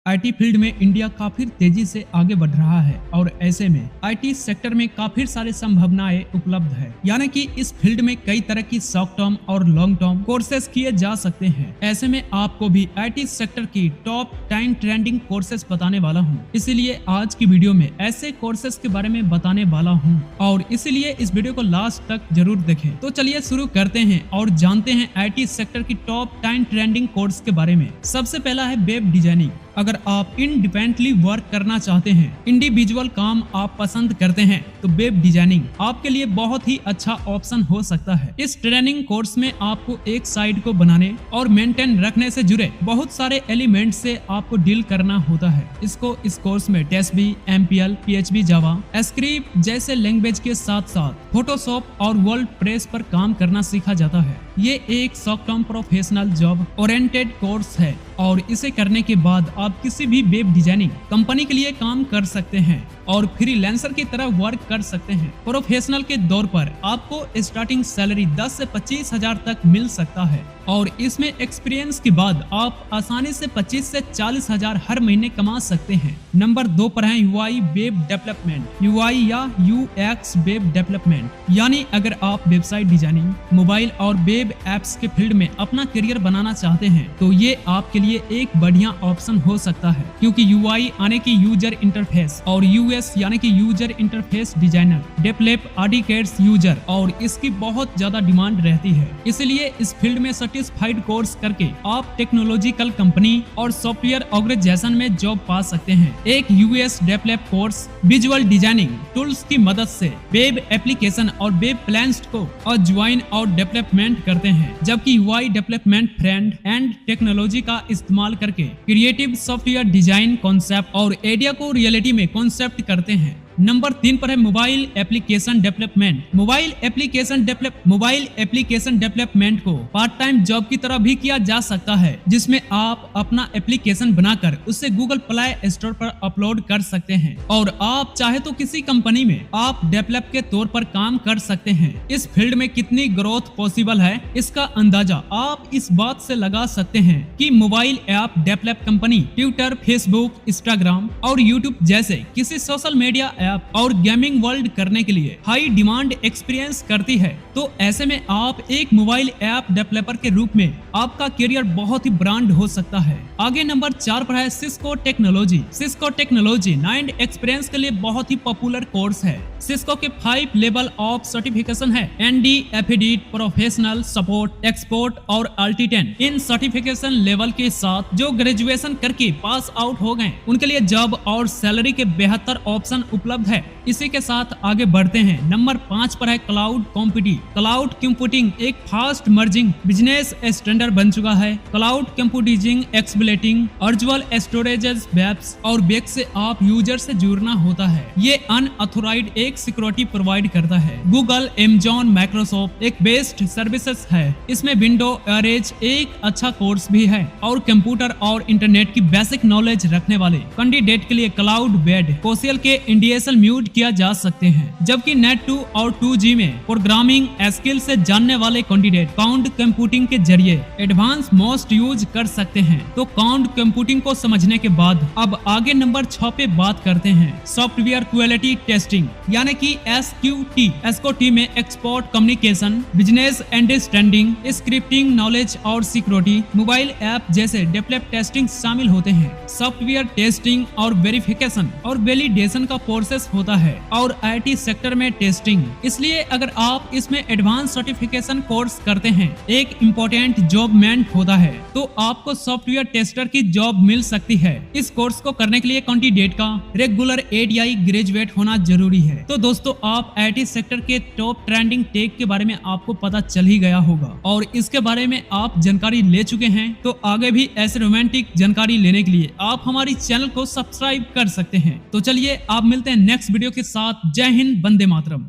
IT field में India काफी तेजी से आगे बढ़ रहा है और ऐसे में आईटी सेक्टर में काफी सारी संभावनाएं उपलब्ध है। यानी कि इस फील्ड में कई तरह की शॉर्ट टर्म और लॉन्ग टर्म कोर्सेज किए जा सकते हैं। ऐसे में आपको भी आईटी सेक्टर की टॉप 10 ट्रेंडिंग कोर्सेज बताने वाला हूं। इसीलिए आज की वीडियो में ऐसे कोर्सेज के बारे में बताने वाला हूं और इसीलिए इस वीडियो को लास्ट तक जरूर देखें। तो चलिए शुरू करते हैं और जानते हैं आईटी सेक्टर की टॉप 10 ट्रेंडिंग कोर्स के बारे में। सबसे पहला है वेब डिजाइनिंग। अगर आप इंडिपेंडेंटली वर्क करना चाहते हैं, इंडिविजुअल काम आप पसंद करते हैं, तो वेब डिजाइनिंग आपके लिए बहुत ही अच्छा ऑप्शन हो सकता है। इस ट्रेनिंग कोर्स में आपको एक साइट को बनाने और मेंटेन रखने से जुड़े बहुत सारे एलिमेंट से आपको डील करना होता है। इस कोर्स में टेस्टबी, एमपीएल, पीएचपी, जावा, स्क्रिप्ट जैसे लैंग्वेज के साथ साथ फोटोशॉप और वर्ल्ड प्रेस पर काम करना सीखा जाता है। ये एक short term professional job oriented course है और इसे करने के बाद आप किसी भी वेब डिजाइनिंग कंपनी के लिए काम कर सकते हैं और फ्रीलांसर की तरह वर्क कर सकते हैं। प्रोफेशनल के दौर पर आपको स्टार्टिंग सैलरी 10 से 25 हजार तक मिल सकता है और इसमें एक्सपीरियंस के बाद आप आसानी से 25 से 40 हजार हर महीने कमा सकते हैं। नंबर 2 पर है यूआई वेब डेवलपमेंट। यूआई या यूएक्स वेब डेवलपमेंट, यानी अगर आप वेबसाइट डिजाइनिंग, मोबाइल और वेब एप्स के फील्ड में अपना करियर बनाना चाहते हैं तो ये आपके लिए एक बढ़िया ऑप्शन हो सकता है, क्योंकि यूआई यानी कि यूजर इंटरफेस और यूएस यानी कि यूजर इंटरफेस डिजाइनर डेवलप एडिकेट्स यूजर और इसकी बहुत ज्यादा डिमांड रहती है। इसलिए इस फील्ड में सर्टिफाइड कोर्स करके आप टेक्नोलॉजिकल कंपनी और सॉफ्टवेयर ऑर्गेनाइजेशन में जॉब पा सकते हैं। एक US develop course visual designing tools की मदद से वेब एप्लीकेशन और वेब प्लान्स को ज्वाइन और डेवलपमेंट करते हैं, जबकि UI development front end technology का इस्तेमाल करके क्रिएटिव सॉफ्टवेयर डिजाइन कॉन्सेप्ट और आइडिया को रियलिटी में कॉन्सेप्ट करते हैं। नंबर 3 पर है mobile application development. Mobile application development को पार्ट टाइम जॉब की तरह भी किया जा सकता है, जिसमें आप अपना एप्लीकेशन बनाकर उसे गूगल प्ले स्टोर पर अपलोड कर सकते हैं और आप चाहे तो किसी कंपनी में आप डेवलप के तौर पर काम कर सकते हैं। इस फील्ड में कितनी ग्रोथ पॉसिबल है, इसका अंदाजा आप इस बात से लगा सकते हैं कि mobile app develop company Twitter, Facebook, Instagram और यूट्यूब जैसे किसी सोशल मीडिया और गेमिंग वर्ल्ड करने के लिए हाई डिमांड एक्सपीरियंस करती है। तो ऐसे में आप एक मोबाइल ऐप डेवलपर के रूप में आपका करियर बहुत ही ब्रांड हो सकता है। आगे नंबर 4 पर है Cisco technology. Cisco technology 9 experience के लिए बहुत ही पॉपुलर कोर्स है। सिस्को के 5 लेवल ऑफ सर्टिफिकेशन है, एनडी, एफिडिट, प्रोफेशनल, सपोर्ट, एक्सपोर्ट और अल्टीटेन। इन सर्टिफिकेशन लेवल के साथ जो ग्रेजुएशन करके पास आउट हो गए उनके लिए जॉब और सैलरी के बेहतर ऑप्शन उपलब्ध है। इसी के साथ आगे बढ़ते हैं। नंबर 5 पर है क्लाउड कंप्यूटिंग। क्लाउड कंप्यूटिंग एक फास्ट मर्जिंग बिजनेस स्टैंडर्ड बन चुका है। क्लाउड कंप्यूटिंग एक्सप्लेटिंग अर्जुअल स्टोरेजेस वेब्स और बैक से आप यूजर से जुड़ना होता है। ये अनऑथोराइज्ड एक सिक्योरिटी प्रोवाइड करता है। गूगल, अमेज़न, माइक्रोसॉफ्ट एक बेस्ड सर्विसेज है। इसमें विंडो एरेज एक अच्छा कोर्स भी है और कंप्यूटर और इंटरनेट की बेसिक नॉलेज रखने वाले कैंडिडेट के लिए क्लाउड बेड कोशियल के इंडिएशन म्यूट किया जा सकते हैं, जबकि नेट 2 और 2G में प्रोग्रामिंग स्किल से जानने वाले कैंडिडेट क्लाउड कंप्यूटिंग के जरिए एडवांस मोस्ट यूज कर सकते हैं। तो क्लाउड कंप्यूटिंग को समझने के बाद अब आगे नंबर 6 पे बात करते हैं सॉफ्टवेयर क्वालिटी टेस्टिंग, यानी कि SQT। SQT में export communication, business understanding, scripting knowledge और सिक्योरिटी, मोबाइल ऐप जैसे डेवलप टेस्टिंग शामिल होते हैं। सॉफ्टवेयर टेस्टिंग और वेरिफिकेशन और वैलिडेशन का प्रोसेस होता है और आईटी सेक्टर में टेस्टिंग। इसलिए अगर आप इसमें एडवांस सर्टिफिकेशन कोर्स करते हैं, एक इम्पोर्टेंट जॉबमेंट होता है, तो आपको सॉफ्टवेयर टेस्टर की जॉब मिल सकती है। इस कोर्स को करने के लिए कैंडिडेट का रेगुलर ADI ग्रेजुएट होना जरूरी है। तो दोस्तों, आप आईटी सेक्टर के टॉप ट्रेंडिंग टेक के बारे में आपको पता चल ही गया होगा और इसके बारे में आप जानकारी ले चुके हैं। तो आगे भी ऐसे रोमांटिक जानकारी लेने के लिए आप हमारी चैनल को सब्सक्राइब कर सकते हैं। तो चलिए आप मिलते हैं नेक्स्ट वीडियो के साथ। जय हिंद, वंदे मातरम।